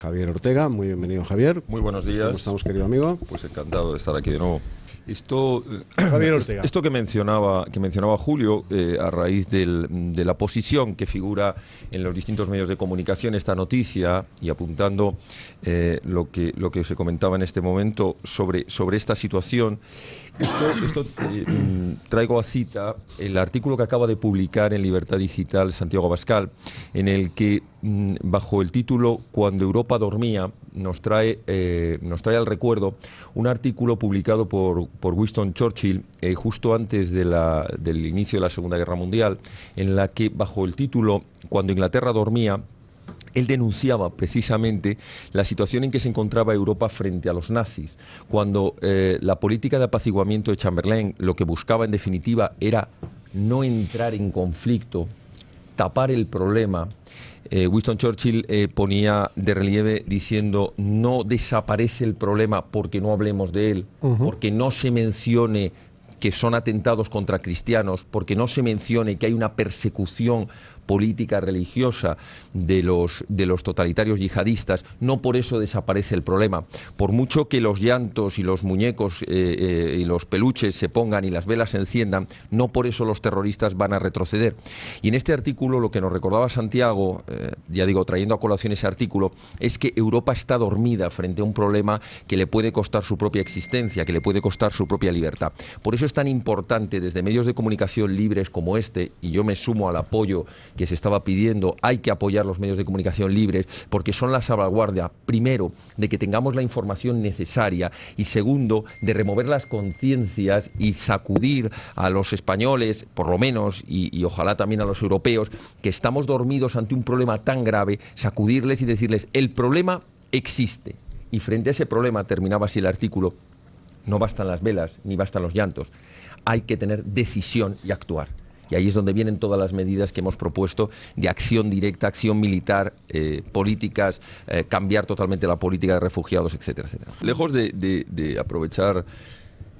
Javier Ortega. Muy bienvenido, Javier. Muy buenos días. ¿Cómo estamos, querido amigo? Pues encantado de estar aquí de nuevo. Javier Ortega. Esto que mencionaba Julio, a raíz de la posición que figura en los distintos medios de comunicación esta noticia, y apuntando lo que se comentaba en este momento sobre esta situación, traigo a cita el artículo que acaba de publicar en Libertad Digital Santiago Abascal, en el que, bajo el título "Cuando Europa dormía", nos trae al recuerdo un artículo publicado por Winston Churchill justo antes del inicio de la Segunda Guerra Mundial, en la que, bajo el título "Cuando Inglaterra dormía", él denunciaba precisamente la situación en que se encontraba Europa frente a los nazis, cuando la política de apaciguamiento de Chamberlain lo que buscaba en definitiva era no entrar en conflicto, tapar el problema. Winston Churchill ponía de relieve diciendo: no desaparece el problema porque no hablemos de él, porque no se mencione que son atentados contra cristianos, porque no se mencione que hay una persecución política religiosa de los totalitarios yihadistas. No por eso desaparece el problema. Por mucho que los llantos y los muñecos y los peluches se pongan y las velas se enciendan, no por eso los terroristas van a retroceder. Y en este artículo lo que nos recordaba Santiago, ya digo, trayendo a colación ese artículo, es que Europa está dormida frente a un problema que le puede costar su propia existencia, que le puede costar su propia libertad. Por eso es tan importante, desde medios de comunicación libres como este, y yo me sumo al apoyo que se estaba pidiendo, hay que apoyar los medios de comunicación libres, porque son la salvaguardia, primero, de que tengamos la información necesaria, y segundo, de remover las conciencias y sacudir a los españoles, por lo menos, y ojalá también a los europeos, que estamos dormidos ante un problema tan grave, sacudirles y decirles: el problema existe. Y frente a ese problema, terminaba así el artículo, no bastan las velas, ni bastan los llantos, hay que tener decisión y actuar. Y ahí es donde vienen todas las medidas que hemos propuesto de acción directa, acción militar, políticas, cambiar totalmente la política de refugiados, etcétera, etcétera. Lejos de aprovechar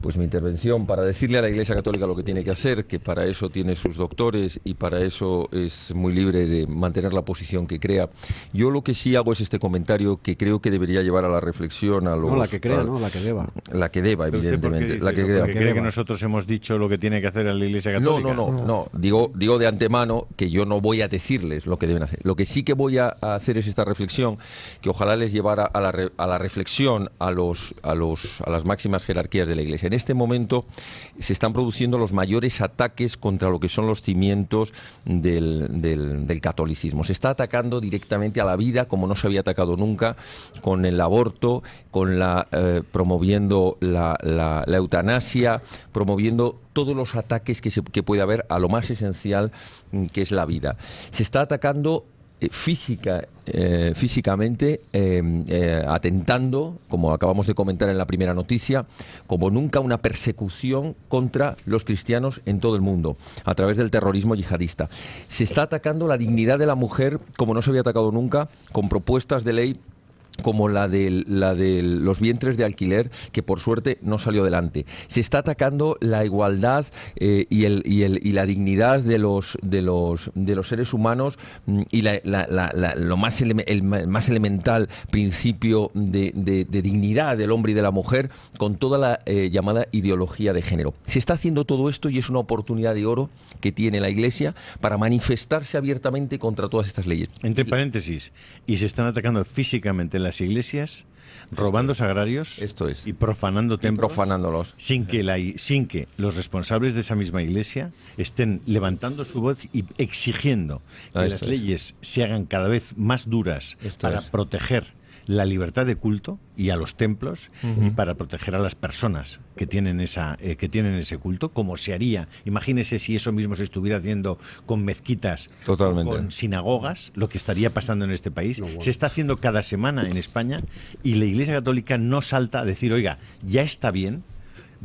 pues mi intervención para decirle a la Iglesia Católica lo que tiene que hacer, que para eso tiene sus doctores y para eso es muy libre de mantener la posición que crea, yo lo que sí hago es este comentario que creo que debería llevar a la reflexión a los... No la que crea, no, la que deba. La que deba, evidentemente. La que crea. Porque cree que nosotros hemos dicho lo que tiene que hacer a la Iglesia Católica. No. Digo de antemano que yo no voy a decirles lo que deben hacer. Lo que sí que voy a hacer es esta reflexión, que ojalá les llevara a la reflexión a las máximas jerarquías de la Iglesia. En este momento se están produciendo los mayores ataques contra lo que son los cimientos del catolicismo. Se está atacando directamente a la vida como no se había atacado nunca, con el aborto, con promoviendo la eutanasia, promoviendo todos los ataques que puede haber a lo más esencial, que es la vida. Se está atacando físicamente, atentando, como acabamos de comentar en la primera noticia, como nunca, una persecución contra los cristianos en todo el mundo, a través del terrorismo yihadista. Se está atacando la dignidad de la mujer como no se había atacado nunca, con propuestas de ley como la de los vientres de alquiler, que por suerte no salió adelante. Se está atacando la igualdad y la dignidad de los seres humanos, y lo más elemental principio de dignidad del hombre y de la mujer, con toda la llamada ideología de género. Se está haciendo todo esto y es una oportunidad de oro que tiene la Iglesia para manifestarse abiertamente contra todas estas leyes. Entre paréntesis, y se están atacando físicamente las iglesias, robando sagrarios y profanando templos, profanándolos, sin que los responsables de esa misma iglesia estén levantando su voz y exigiendo que las leyes se hagan cada vez más duras para proteger la libertad de culto y a los templos, y para proteger a las personas que tienen ese culto, como se haría. Imagínese si eso mismo se estuviera haciendo con mezquitas, con sinagogas, lo que estaría pasando en este país. Se está haciendo cada semana en España, y la Iglesia Católica no salta a decir: oiga, ya está bien,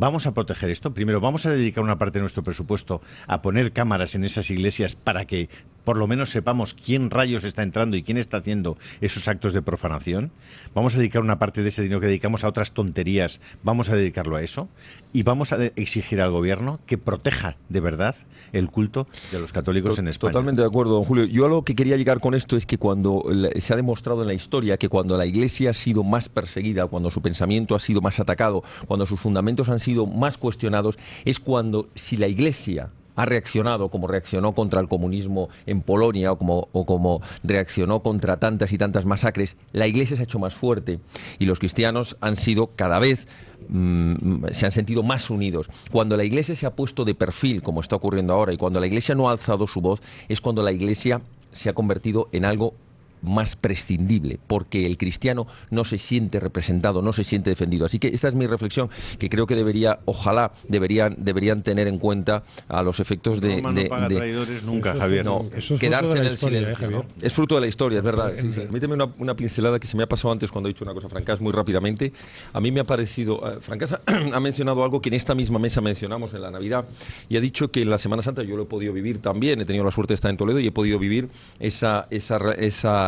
vamos a proteger esto. Primero, vamos a dedicar una parte de nuestro presupuesto a poner cámaras en esas iglesias para que por lo menos sepamos quién rayos está entrando y quién está haciendo esos actos de profanación. Vamos a dedicar una parte de ese dinero que dedicamos a otras tonterías, vamos a dedicarlo a eso. Y vamos a exigir al gobierno que proteja de verdad el culto de los católicos en España. Totalmente de acuerdo, don Julio. Yo a lo que quería llegar con esto es que cuando se ha demostrado en la historia que cuando la Iglesia ha sido más perseguida, cuando su pensamiento ha sido más atacado, cuando sus fundamentos han sido más cuestionados, es cuando, si la Iglesia ha reaccionado como reaccionó contra el comunismo en Polonia o como reaccionó contra tantas y tantas masacres, la Iglesia se ha hecho más fuerte y los cristianos han sido cada vez se han sentido más unidos. Cuando la Iglesia se ha puesto de perfil, como está ocurriendo ahora, y cuando la Iglesia no ha alzado su voz, es cuando la Iglesia se ha convertido en algo más prescindible, porque el cristiano no se siente representado, no se siente defendido. Así que esta es mi reflexión, que creo que ojalá deberían tener en cuenta a los efectos de traidores nunca, Javier. No, quedarse en el silencio, ¿no? Es fruto de la historia, es verdad. Sí, sí. Permíteme una pincelada que se me ha pasado antes cuando he dicho una cosa, Francás, muy rápidamente. A mí me ha parecido, Francás ha mencionado algo que en esta misma mesa mencionamos en la Navidad, y ha dicho que en la Semana Santa yo lo he podido vivir también, he tenido la suerte de estar en Toledo y he podido vivir esa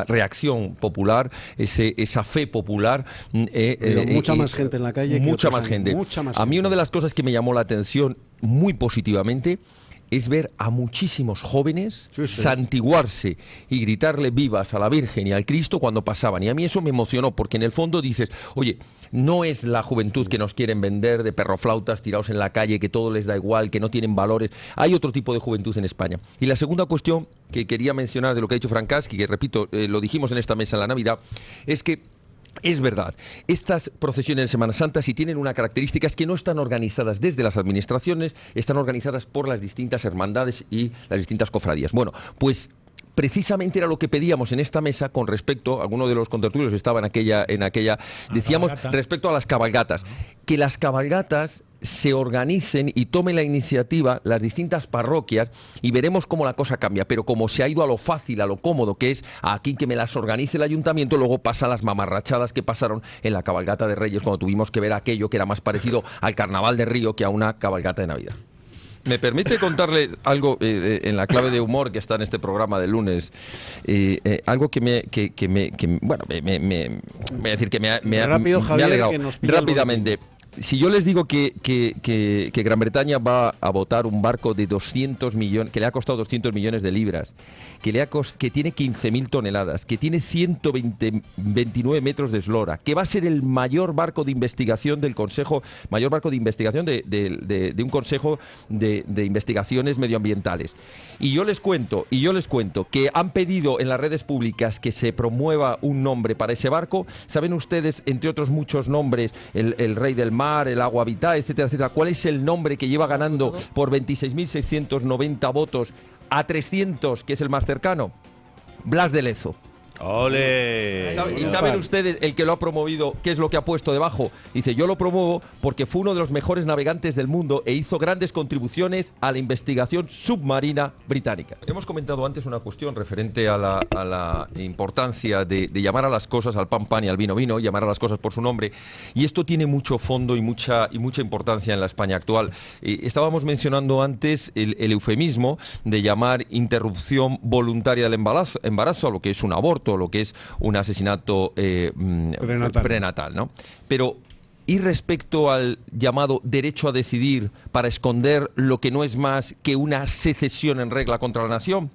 reacción popular, esa fe popular. Mucha más gente en la calle. Mucha más gente. A mí una de las cosas que me llamó la atención muy positivamente es ver a muchísimos jóvenes santiguarse y gritarle vivas a la Virgen y al Cristo cuando pasaban. Y a mí eso me emocionó, porque en el fondo dices, oye, no es la juventud que nos quieren vender de perroflautas tirados en la calle, que todo les da igual, que no tienen valores. Hay otro tipo de juventud en España. Y la segunda cuestión que quería mencionar de lo que ha dicho Francaschi, que repito, lo dijimos en esta mesa en la Navidad, es que es verdad, estas procesiones de Semana Santa sí tienen una característica, es que no están organizadas desde las administraciones, están organizadas por las distintas hermandades y las distintas cofradías. Bueno, pues precisamente era lo que pedíamos en esta mesa con respecto, algunos de los contertulios estaban en aquella decíamos respecto a las cabalgatas, que las cabalgatas se organicen y tomen la iniciativa las distintas parroquias y veremos cómo la cosa cambia. Pero como se ha ido a lo fácil, a lo cómodo, que es aquí que me las organice el ayuntamiento, luego pasan las mamarrachadas que pasaron en la cabalgata de Reyes, cuando tuvimos que ver aquello que era más parecido al carnaval de Río que a una cabalgata de Navidad. ¿Me permite contarle algo en la clave de humor que está en este programa de lunes? Algo que me ha alegrado rápidamente. Si yo les digo que Gran Bretaña va a votar un barco de 200 millones, que le ha costado 200 millones de libras, que tiene 15.000 toneladas, que tiene 129 metros de eslora, que va a ser el mayor barco de investigación del Consejo, mayor barco de investigación de un Consejo de Investigaciones Medioambientales. Y yo les cuento que han pedido en las redes públicas que se promueva un nombre para ese barco. ¿Saben ustedes, entre otros muchos nombres, el Rey del Mar, el Agua Vital, etcétera, etcétera, cuál es el nombre que lleva ganando por 26.690 votos a 300, que es el más cercano? Blas de Lezo. ¡Ole! ¿Y saben ustedes el que lo ha promovido, qué es lo que ha puesto debajo? Dice, yo lo promuevo porque fue uno de los mejores navegantes del mundo e hizo grandes contribuciones a la investigación submarina británica. Hemos comentado antes una cuestión referente a la importancia de llamar a las cosas, al pan pan y al vino vino, llamar a las cosas por su nombre, y esto tiene mucho fondo y mucha importancia en la España actual. Estábamos mencionando antes el eufemismo de llamar interrupción voluntaria del embarazo a lo que es un aborto, lo que es un asesinato prenatal, ¿no? Pero, ¿y respecto al llamado derecho a decidir para esconder lo que no es más que una secesión en regla contra la nación?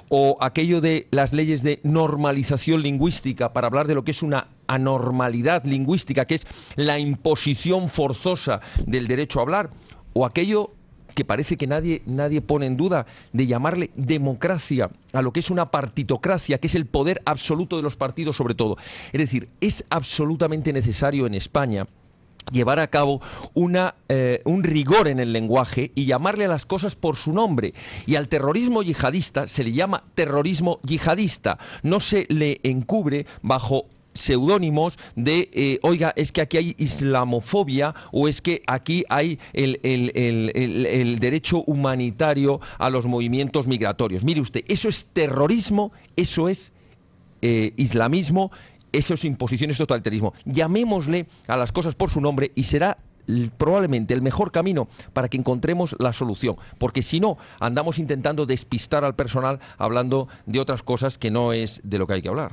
¿O aquello de las leyes de normalización lingüística para hablar de lo que es una anormalidad lingüística, que es la imposición forzosa del derecho a hablar? ¿O aquello que parece que nadie pone en duda, de llamarle democracia a lo que es una partitocracia, que es el poder absoluto de los partidos sobre todo? Es decir, es absolutamente necesario en España llevar a cabo un rigor en el lenguaje y llamarle a las cosas por su nombre. Y al terrorismo yihadista se le llama terrorismo yihadista, no se le encubre bajo seudónimos de, oiga, es que aquí hay islamofobia, o es que aquí hay el derecho humanitario a los movimientos migratorios. Mire usted, eso es terrorismo, eso es islamismo, eso es imposición, es totalitarismo. Llamémosle a las cosas por su nombre y será probablemente el mejor camino para que encontremos la solución, porque si no, andamos intentando despistar al personal hablando de otras cosas que no es de lo que hay que hablar.